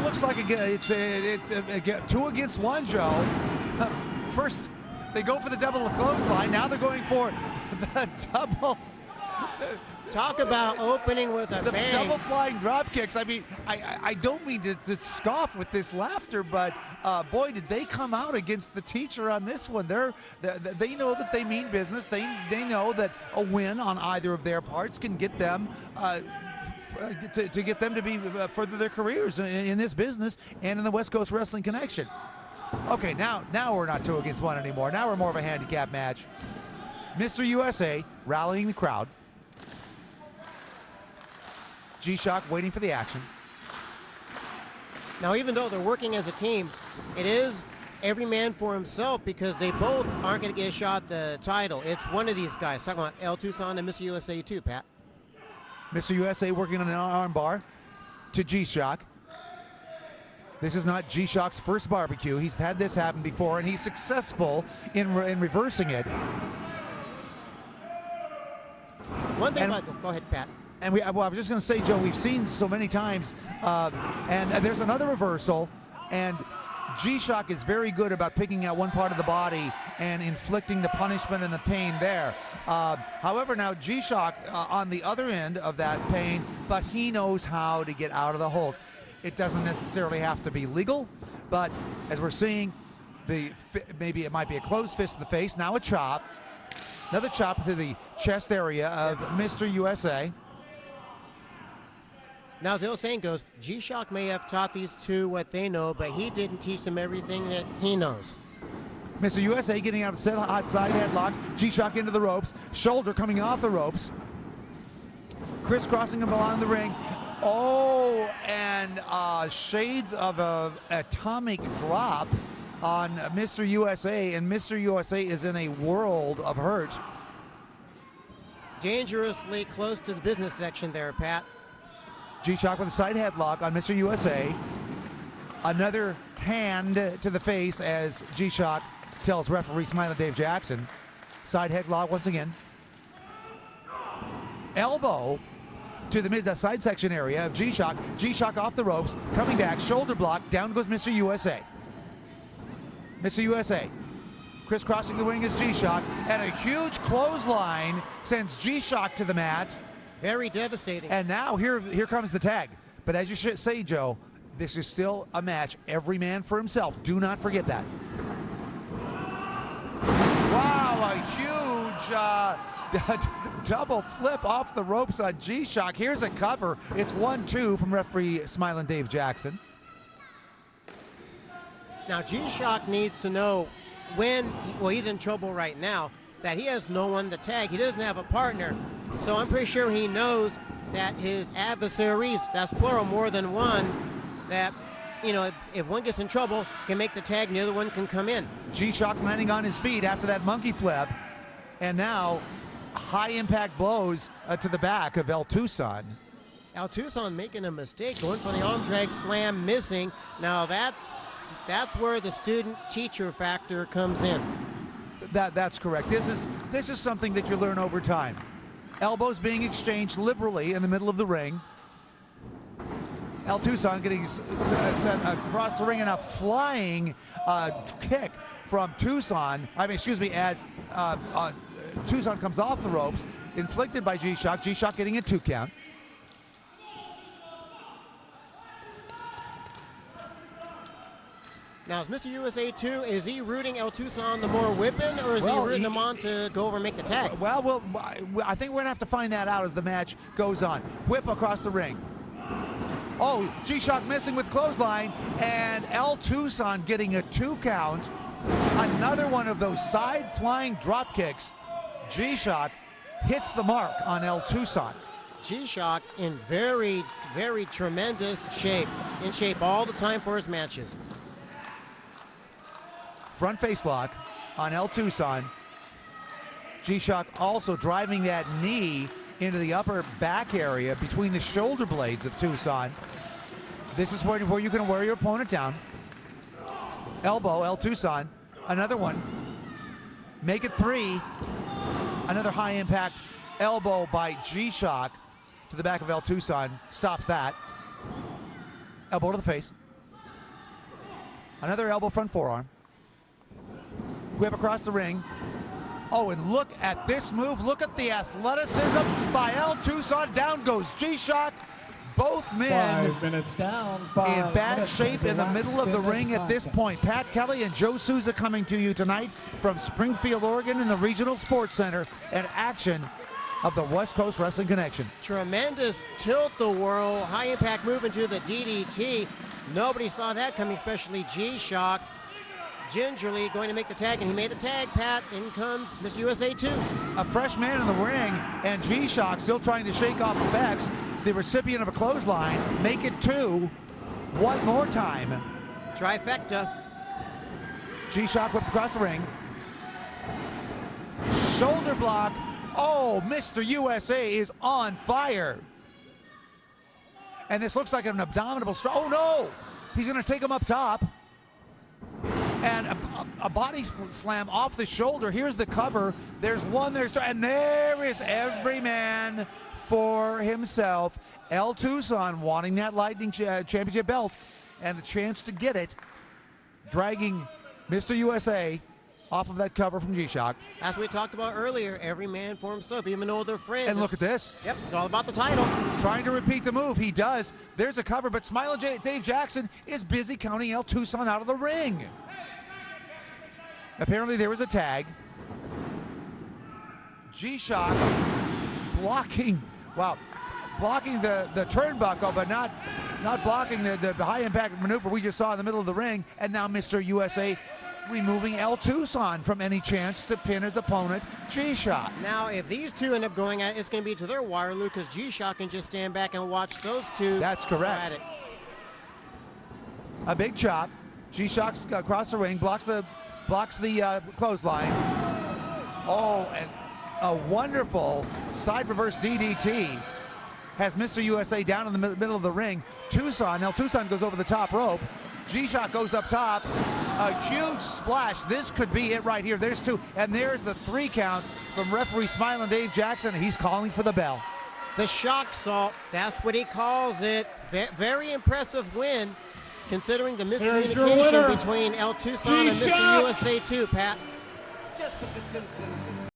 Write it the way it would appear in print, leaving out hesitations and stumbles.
looks like it's 2 against 1, Joe. First, they go for the double clothesline. Now they're going for the double. Talk about opening with a bang. Double flying drop kicks. I mean, I don't mean to scoff with this laughter, but boy, did they come out against the teacher on this one. They know that they mean business. They know that a win on either of their parts can get them to get them to be further their careers in this business and in the West Coast Wrestling Connection. Okay, now we're not 2 against 1 anymore. Now we're more of a handicap match. Mr. USA rallying the crowd. G-Shock waiting for the action. Now, even though they're working as a team, it is every man for himself because they both aren't going to get a shot at the title. It's one of these guys. Talking about El Tuson and Mr. USA too, Pat. Mr. USA working on an arm bar to G-Shock. This is not G-Shock's first barbecue. He's had this happen before, and he's successful in reversing it. One thing go ahead, Pat. And I was just going to say, Joe, we've seen so many times, and there's another reversal, and G-Shock is very good about picking out one part of the body and inflicting the punishment and the pain there. However, now G-Shock on the other end of that pain, but he knows how to get out of the hold. It doesn't necessarily have to be legal, but as we're seeing, maybe it might be a closed fist to the face, now a chop. Another chop to the chest area of Mr. USA. Now, as the old saying goes, G-Shock may have taught these two what they know, but he didn't teach them everything that he knows. Mr. USA getting out of the side headlock. G-Shock into the ropes. Shoulder coming off the ropes. Crisscrossing him along the ring. Oh, and shades of a atomic drop on Mr. USA, and Mr. USA is in a world of hurt. Dangerously close to the business section there, Pat. G-Shock with a side headlock on Mr. USA. Another hand to the face as G-Shock tells referee Smiling Dave Jackson. Side headlock once again. Elbow to the side section area of G-Shock. G-Shock off the ropes, coming back, shoulder block, down goes Mr. USA. Mr. USA crisscrossing the ring is G-Shock, and a huge clothesline sends G-Shock to the mat. Very devastating. And now here comes the tag. But as you should say, Joe, this is still a match. Every man for himself. Do not forget that. Wow, a huge double flip off the ropes on G-Shock. Here's a cover. It's 1-2 from referee Smiling Dave Jackson. Now, G-Shock needs to know when, he's in trouble right now, that he has no one to tag. He doesn't have a partner. So I'm pretty sure he knows that his adversaries, that's plural, more than one, that, if one gets in trouble, can make the tag and the other one can come in. G-Shock landing on his feet after that monkey flip. And now high impact blows to the back of El Tuson. El Tuson making a mistake, going for the arm drag slam, missing. Now that's where the student-teacher factor comes in. That's correct. This is something that you learn over time. Elbows being exchanged liberally in the middle of the ring. El Tuson getting sent across the ring, and a flying kick from Tuson. As Tuson comes off the ropes, inflicted by G-Shock. G-Shock getting a 2 count. Now, is Mr. USA 2, is he rooting El Tuson on the more whipping, or is he rooting him on to go over and make the tag? Well, I think we're going to have to find that out as the match goes on. Whip across the ring. Oh, G-Shock missing with clothesline, and El Tuson getting a 2 count. Another one of those side flying drop kicks. G-Shock hits the mark on El Tuson. G-Shock in very, very tremendous shape. In shape all the time for his matches. Front face lock on El Tuson. G-Shock also driving that knee into the upper back area between the shoulder blades of Tuson. This is where you can wear your opponent down. Elbow, El Tuson. Another one. Make it 3. Another high impact elbow by G-Shock to the back of El Tuson. Stops that. Elbow to the face. Another elbow front forearm. Whip across the ring. Oh, and look at this move. Look at the athleticism by Tuson. Down goes G-Shock. Both men 5 minutes down. in bad shape in the middle of the ring at this point. Pat Kelly and Joe Souza coming to you tonight from Springfield, Oregon in the Regional Sports Center, and action of the West Coast Wrestling Connection. Tremendous tilt-the-whirl, high-impact move into the DDT. Nobody saw that coming, especially G-Shock. Gingerly going to make the tag, and he made the tag, Pat. In comes Mr. USA 2. A fresh man in the ring, and G-Shock still trying to shake off effects. The recipient of a clothesline, make it 2. One more time. Trifecta. G-Shock whipped across the ring. Shoulder block. Oh, Mr. USA is on fire. And this looks like an abdominal strike. Oh no! He's gonna take him up top. And a body slam off the shoulder. Here's the cover. There's one, and there is every man for himself. Tuson wanting that Lightning Championship belt and the chance to get it, dragging Mr. USA off of that cover from G-Shock. As we talked about earlier, every man for himself, even though they're friends. And look at this. Yep, it's all about the title. Trying to repeat the move. He does. There's a cover, but Smiling Dave Jackson is busy counting Tuson out of the ring. Apparently there was a tag. G-Shock blocking, blocking the turnbuckle, but not blocking the high impact maneuver we just saw in the middle of the ring. And now Mr. USA removing Tuson from any chance to pin his opponent, G-Shock. Now, if these two end up going at it, it's going to be to their Waterloo, because G-Shock can just stand back and watch those two. That's correct. At it. A big chop. G-Shock's across the ring, blocks the clothesline. Oh, and a wonderful side reverse DDT has Mr. USA down in the middle of the ring. Tuson goes over the top rope. G-Shock goes up top. A huge splash. This could be it right here. There's 2, and there's the 3 count from referee Smiling Dave Jackson. He's calling for the bell. The shock salt, that's what he calls it. Very impressive win, considering the miscommunication between Tuson and Mr. USA 2, Pat.